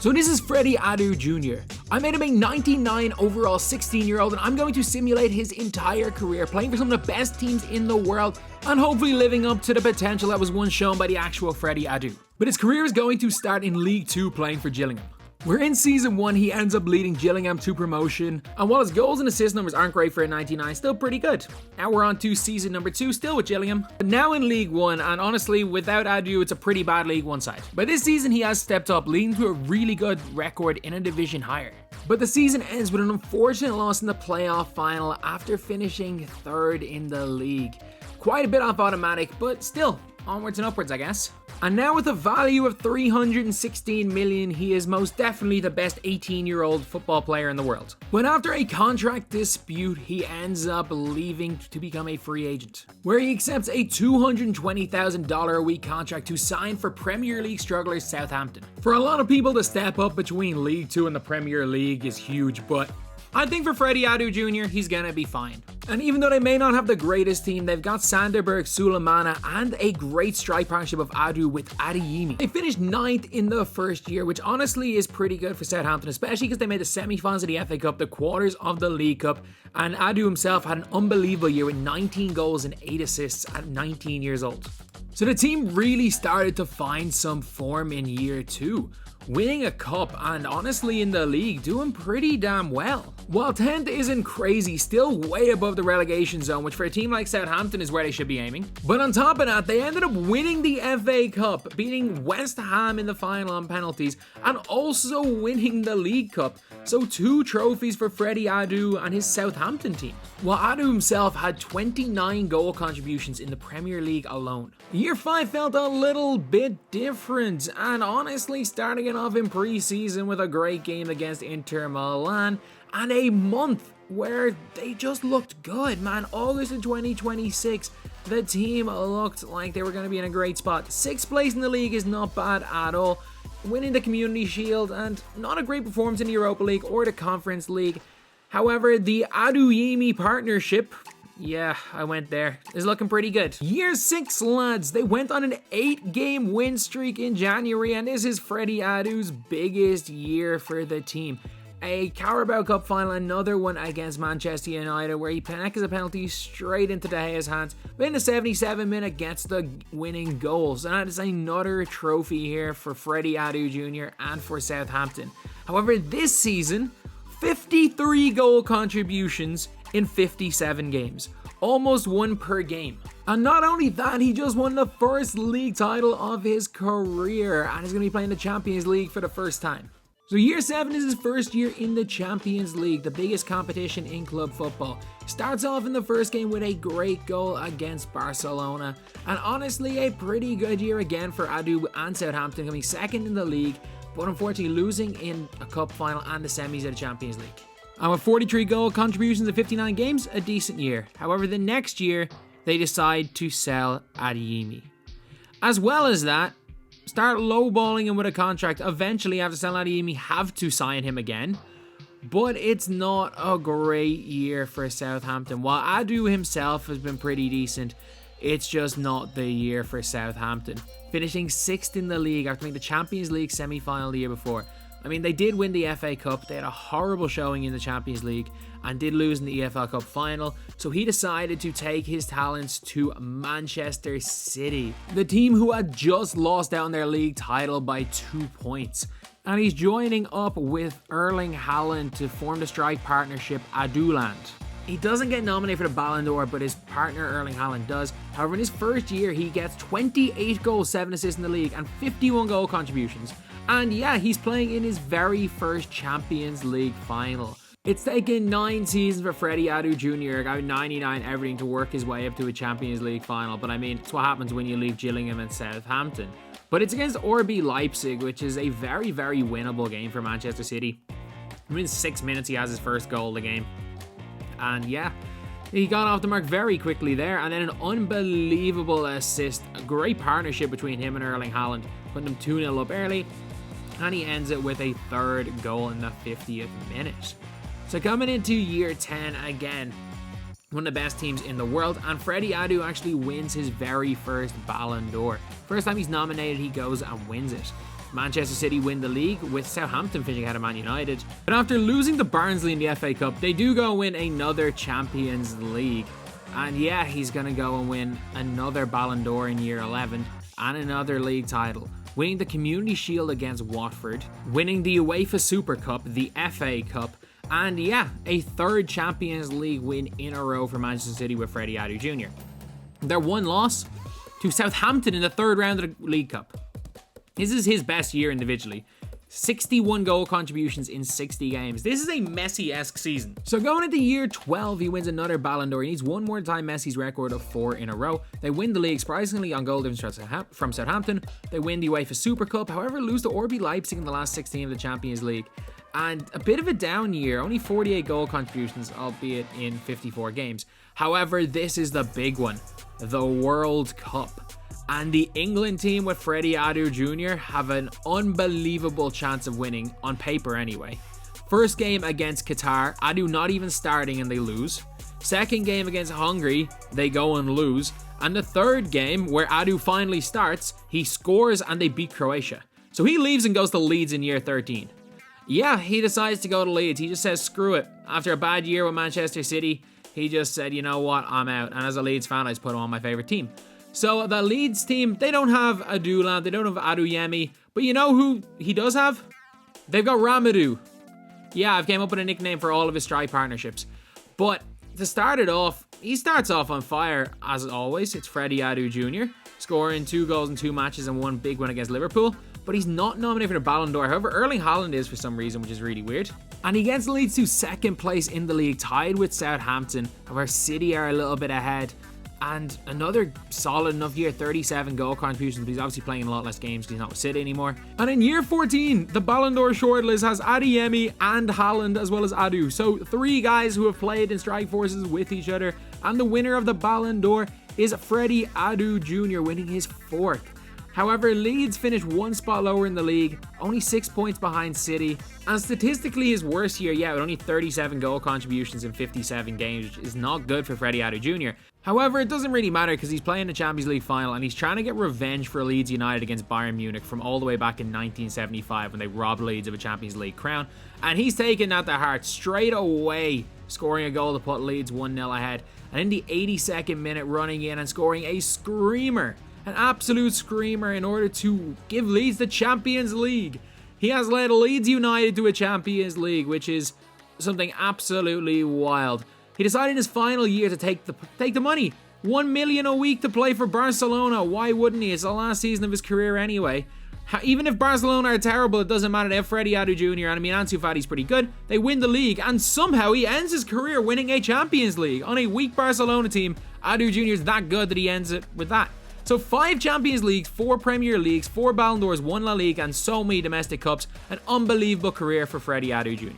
So this is Freddie Adu Jr. I made him a 99 overall 16-year-old, and I'm going to simulate his entire career playing for some of the best teams in the world and hopefully living up to the potential that was once shown by the actual Freddie Adu. But his career is going to start in League 2 playing for Gillingham. Where in Season 1 he ends up leading Gillingham to promotion, and while his goals and assist numbers aren't great for a 99, still pretty good. Now we're on to Season number 2, still with Gillingham, but now in League 1, and honestly without Adu it's a pretty bad League 1 side. But this season he has stepped up, leading to a really good record in a division higher. But the season ends with an unfortunate loss in the playoff final after finishing 3rd in the league. Quite a bit off automatic, but still, onwards and upwards I guess. And now with a value of 316 million, he is most definitely the best 18-year-old football player in the world. But after a contract dispute, he ends up leaving to become a free agent, where he accepts a $220,000 a week contract to sign for Premier League strugglers Southampton. For a lot of people to step up between League 2 and the Premier League is huge, but I think for Freddie Adu Jr., he's gonna be fine. And even though they may not have the greatest team, they've got Sanderberg, Sulemana, and a great strike partnership of Adu with Adeyemi. They finished 9th in the first year, which honestly is pretty good for Southampton, especially because they made the semi-finals of the FA Cup, the quarters of the League Cup, and Adu himself had an unbelievable year with 19 goals and 8 assists at 19 years old. So the team really started to find some form in year 2. Winning a cup and honestly in the league doing pretty damn well. While 10th isn't crazy, still way above the relegation zone, which for a team like Southampton is where they should be aiming. But on top of that, they ended up winning the FA Cup, beating West Ham in the final on penalties, and also winning the League Cup. So 2 trophies for Freddie Adu and his Southampton team. While Adu himself had 29 goal contributions in the Premier League alone. Year 5 felt a little bit different, and honestly starting it off in pre-season with a great game against Inter Milan, and a month where they just looked good, man. August of 2026, the team looked like they were going to be in a great spot. 6th place in the league is not bad at all. Winning the Community Shield, and not a great performance in the Europa League or the Conference League. However, the Adeyemi partnership, yeah, I went there, is looking pretty good. Year 6, lads, they went on an 8-game win streak in January, and this is Freddie Adu's biggest year for the team. A Carabao Cup final, another one against Manchester United, where he connects a penalty straight into De Gea's hands, but in the 77th minute gets the winning goals. And that is another trophy here for Freddie Adu Jr. and for Southampton. However, this season, 53 goal contributions in 57 games. Almost 1 per game. And not only that, he just won the first league title of his career and is going to be playing the Champions League for the first time. So year 7 is his first year in the Champions League, the biggest competition in club football. Starts off in the first game with a great goal against Barcelona, and honestly a pretty good year again for Adu and Southampton, coming 2nd in the league, but unfortunately losing in a cup final and the semis of the Champions League. And with 43 goal contributions in 59 games, a decent year. However, the next year, they decide to sell Adeyemi. As well as that, start lowballing him with a contract. Eventually, after selling Adeyemi, have to sign him again. But it's not a great year for Southampton. While Adu himself has been pretty decent, it's just not the year for Southampton. Finishing 6th in the league after making the Champions League semi-final the year before. I mean, they did win the FA Cup, they had a horrible showing in the Champions League, and did lose in the EFL Cup final, so he decided to take his talents to Manchester City, the team who had just lost out on their league title by 2 points. And he's joining up with Erling Haaland to form the strike partnership Aduland. He doesn't get nominated for the Ballon d'Or, but his partner Erling Haaland does. However, in his first year, he gets 28 goals, 7 assists in the league, and 51 goal contributions. And yeah, he's playing in his very first Champions League final. It's taken 9 seasons for Freddie Adu Jr., got 99 everything to work his way up to a Champions League final, but I mean, it's what happens when you leave Gillingham and Southampton. But it's against RB Leipzig, which is a very, very winnable game for Manchester City. Within 6 minutes, he has his first goal of the game. And yeah, he got off the mark very quickly there, and then an unbelievable assist. A great partnership between him and Erling Haaland, putting them 2-0 up early, and he ends it with a 3rd goal in the 50th minute. So coming into year 10 again, one of the best teams in the world, and Freddie Adu actually wins his very first Ballon d'Or. First time he's nominated, he goes and wins it. Manchester City win the league, with Southampton finishing ahead of Man United. But after losing to Barnsley in the FA Cup, they do go win another Champions League. And yeah, he's going to go and win another Ballon d'Or in year 11 and another league title, winning the Community Shield against Watford, winning the UEFA Super Cup, the FA Cup, and yeah, a third Champions League win in a row for Manchester City with Freddie Adu Jr. Their one loss to Southampton in the third round of the League Cup. This is his best year individually. 61 goal contributions in 60 games. This is a Messi-esque season. So going into year 12, he wins another Ballon d'Or. He needs one more time Messi's record of 4 in a row. They win the league, surprisingly, on goal difference from Southampton. They win the UEFA Super Cup, however, lose to RB Leipzig in the last 16 of the Champions League. And a bit of a down year, only 48 goal contributions, albeit in 54 games. However, this is the big one, the World Cup. And the England team with Freddie Adu Jr. have an unbelievable chance of winning, on paper anyway. First game against Qatar, Adu not even starting and they lose. Second game against Hungary, they go and lose. And the third game, where Adu finally starts, he scores and they beat Croatia. So he leaves and goes to Leeds in year 13. Yeah, he decides to go to Leeds. He just says, screw it. After a bad year with Manchester City, he just said, you know what, I'm out. And as a Leeds fan, I just put him on my favourite team. So the Leeds team, they don't have Adulan, they don't have Aduyemi, but you know who he does have? They've got Ramadou. Yeah, I've came up with a nickname for all of his strike partnerships. But to start it off, he starts off on fire, as always. It's Freddie Adu Jr., scoring 2 goals in 2 matches and 1 big one against Liverpool. But he's not nominated for the Ballon d'Or. However, Erling Haaland is for some reason, which is really weird. And he gets Leeds to second place in the league, tied with Southampton, where City are a little bit ahead. And another solid enough year, 37 goal contributions, but he's obviously playing a lot less games because he's not with City anymore. And in year 14, the Ballon d'Or shortlist has Adeyemi and Haaland as well as Adu. So 3 guys who have played in strike forces with each other. And the winner of the Ballon d'Or is Freddie Adu Jr., winning his 4th. However, Leeds finished 1 spot lower in the league, only 6 points behind City, and statistically his worst year yet, with only 37 goal contributions in 57 games, which is not good for Freddie Adu Jr. However, it doesn't really matter because he's playing the Champions League final and he's trying to get revenge for Leeds United against Bayern Munich from all the way back in 1975 when they robbed Leeds of a Champions League crown, and he's taking that to heart straight away, scoring a goal to put Leeds 1-0 ahead, and in the 82nd minute running in and scoring a screamer. An absolute screamer in order to give Leeds the Champions League. He has led Leeds United to a Champions League, which is something absolutely wild. He decided in his final year to take the money. 1 million a week to play for Barcelona. Why wouldn't he? It's the last season of his career anyway. Even if Barcelona are terrible, it doesn't matter. They have Freddie Adu Jr. and I mean, Ansu Fati's pretty good. They win the league and somehow he ends his career winning a Champions League on a weak Barcelona team. Adu Jr. is that good that he ends it with that. So 5 Champions Leagues, 4 Premier Leagues, 4 Ballon d'Ors, 1 La Liga, and so many domestic cups. An unbelievable career for Freddie Adu Jr.